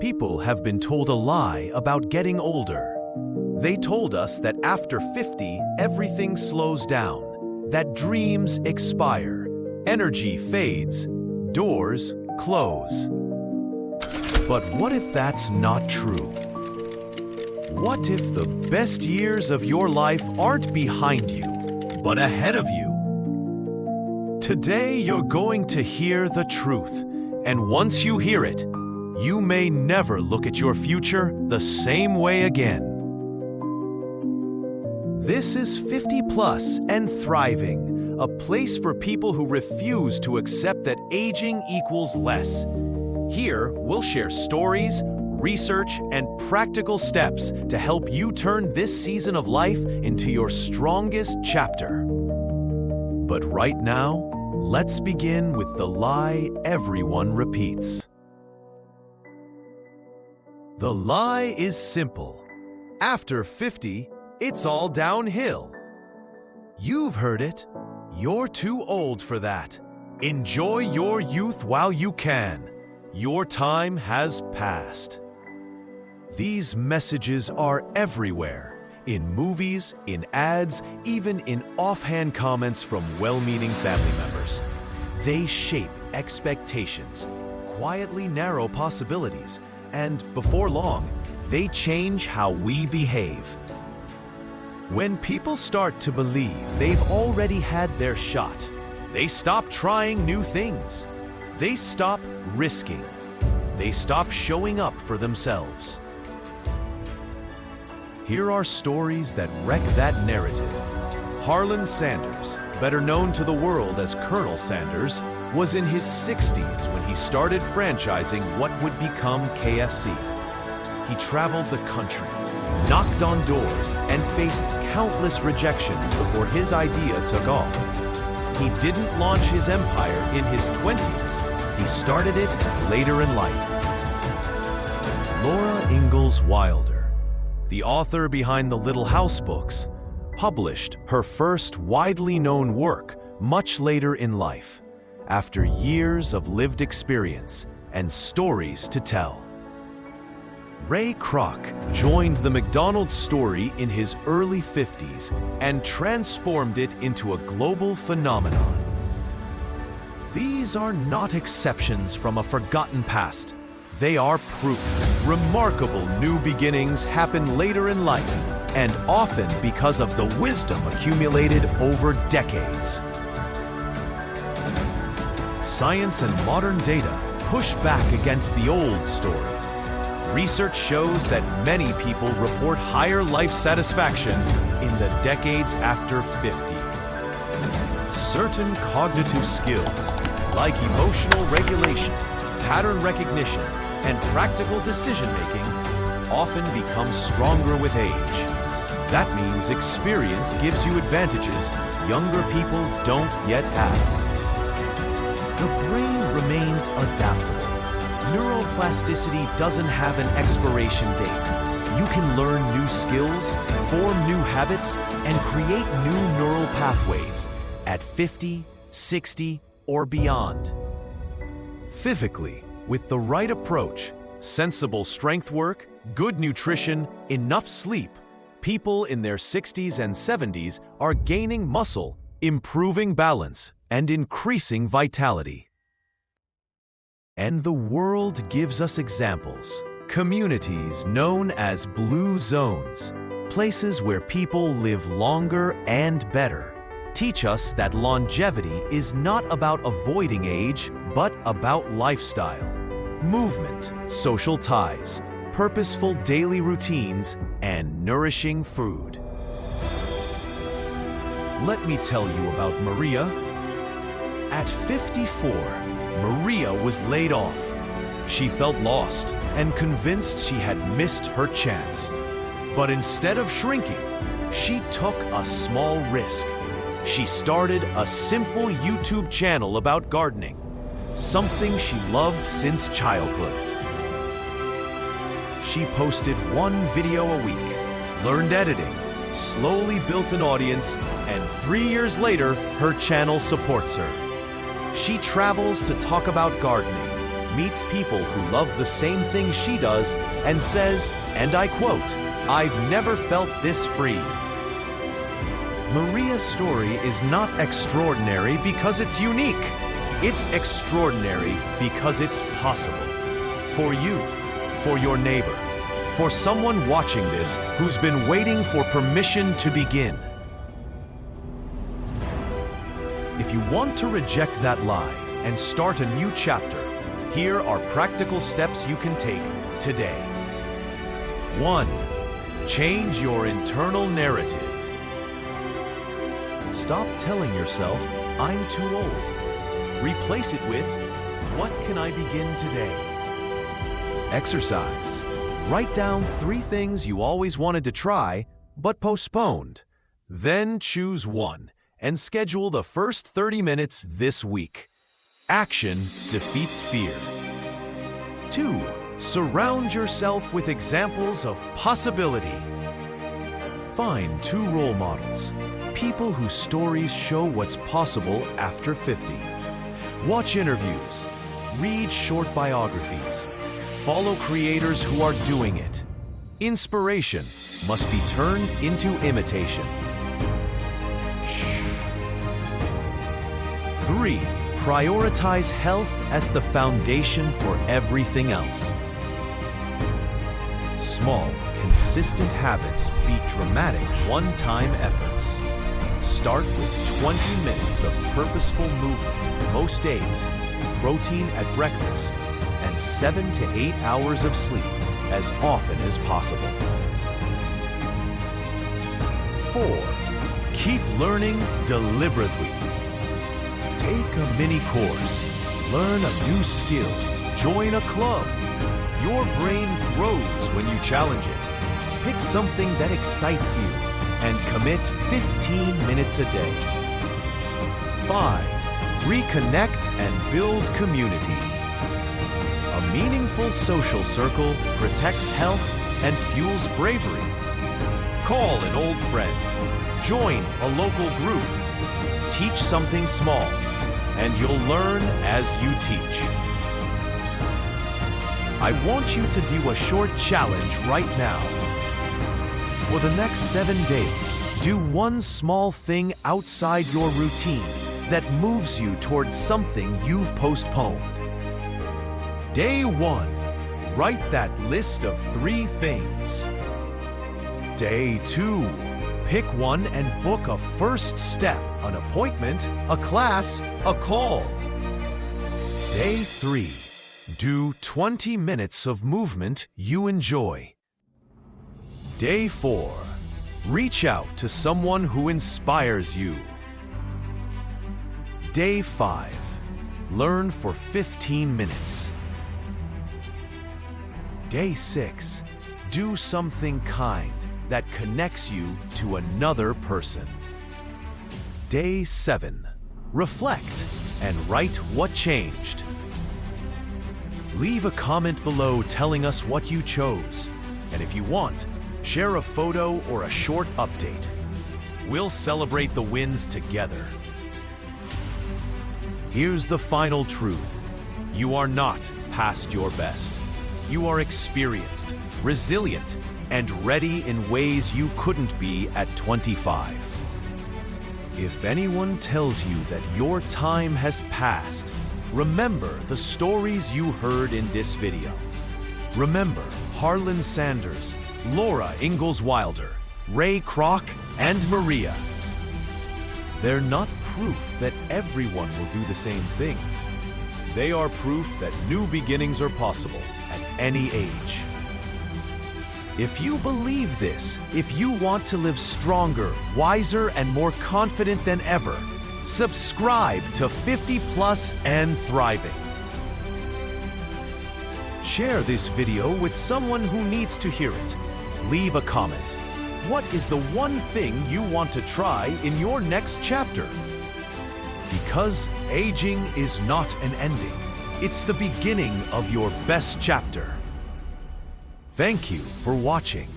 People have been told a lie about getting older. They told us that after 50, everything slows down, that dreams expire, energy fades, doors close. But what if that's not true? What if the best years of your life aren't behind you, but ahead of you? Today you're going to hear the truth, and once you hear it, you may never look at your future the same way again. This is 50 Plus and Thriving, a place for people who refuse to accept that aging equals less. Here, we'll share stories, research, and practical steps to help you turn this season of life into your strongest chapter. But right now, let's begin with the lie everyone repeats. The lie is simple. After 50, it's all downhill. You've heard it. You're too old for that. Enjoy your youth while you can. Your time has passed. These messages are everywhere, in movies, in ads, even in offhand comments from well-meaning family members. They shape expectations, quietly narrow possibilities, and before long, they change how we behave. When people start to believe they've already had their shot, they stop trying new things. They stop risking. They stop showing up for themselves. Here are stories that wreck that narrative. Harlan Sanders, better known to the world as Colonel Sanders, was in his 60s when he started franchising what would become KFC. He traveled the country, knocked on doors, and faced countless rejections before his idea took off. He didn't launch his empire in his 20s. He started it later in life. Laura Ingalls Wilder, the author behind the Little House books, published her first widely known work much later in life, after years of lived experience and stories to tell. Ray Kroc joined the McDonald's story in his early 50s and transformed it into a global phenomenon. These are not exceptions from a forgotten past. They are proof. Remarkable new beginnings happen later in life, and often because of the wisdom accumulated over decades. Science and modern data push back against the old story. Research shows that many people report higher life satisfaction in the decades after 50. Certain cognitive skills, like emotional regulation, pattern recognition, and practical decision-making, often become stronger with age. That means experience gives you advantages younger people don't yet have. The brain remains adaptable. Neuroplasticity doesn't have an expiration date. You can learn new skills, form new habits, and create new neural pathways at 50, 60, or beyond. Physically, with the right approach, sensible strength work, good nutrition, enough sleep, people in their 60s and 70s are gaining muscle, improving balance, and increasing vitality. And the world gives us examples. Communities known as blue zones, places where people live longer and better, teach us that longevity is not about avoiding age, but about lifestyle, movement, social ties, purposeful daily routines, and nourishing food. Let me tell you about Maria. At 54, Maria was laid off. She felt lost and convinced she had missed her chance. But instead of shrinking, she took a small risk. She started a simple YouTube channel about gardening, something she loved since childhood. She posted one video a week, learned editing, slowly built an audience, and 3 years later, her channel supports her. She travels to talk about gardening, meets people who love the same thing she does and says, and I quote, "I've never felt this free." Maria's story is not extraordinary because it's unique. It's extraordinary because it's possible. For you, for your neighbor, for someone watching this who's been waiting for permission to begin. If you want to reject that lie and start a new chapter, here are practical steps you can take today. 1. Change your internal narrative. Stop telling yourself, "I'm too old." Replace it with, "What can I begin today?" Exercise. Write down 3 things you always wanted to try, but postponed. Then choose one and schedule the first 30 minutes this week. Action defeats fear. 2. Surround yourself with examples of possibility. Find 2 role models, people whose stories show what's possible after 50. Watch interviews, read short biographies, follow creators who are doing it. Inspiration must be turned into imitation. 3. Prioritize health as the foundation for everything else. Small, consistent habits beat dramatic one-time efforts. Start with 20 minutes of purposeful movement most days, protein at breakfast, and 7 to 8 hours of sleep as often as possible. 4. Keep learning deliberately. Take a mini course, learn a new skill, join a club. Your brain grows when you challenge it. Pick something that excites you and commit 15 minutes a day. 5. Reconnect and build community. A meaningful social circle protects health and fuels bravery. Call an old friend, join a local group, teach something small, and you'll learn as you teach. I want you to do a short challenge right now. For the next 7 days, do one small thing outside your routine that moves you towards something you've postponed. Day 1, write that list of 3 things. Day 2, pick one and book a first step, an appointment, a class, a call. Day 3, do 20 minutes of movement you enjoy. Day 4, reach out to someone who inspires you. Day 5, learn for 15 minutes. Day 6, do something kind that connects you to another person. Day 7, reflect and write what changed. Leave a comment below telling us what you chose, and if you want, share a photo or a short update. We'll celebrate the wins together. Here's the final truth. You are not past your best. You are experienced, resilient, and ready in ways you couldn't be at 25. If anyone tells you that your time has passed, remember the stories you heard in this video. Remember Harlan Sanders, Laura Ingalls Wilder, Ray Kroc, and Maria. They're not proof that everyone will do the same things. They are proof that new beginnings are possible at any age. If you believe this, if you want to live stronger, wiser, and more confident than ever, subscribe to 50 Plus and Thriving. Share this video with someone who needs to hear it. Leave a comment. What is the one thing you want to try in your next chapter? Because aging is not an ending. It's the beginning of your best chapter. Thank you for watching.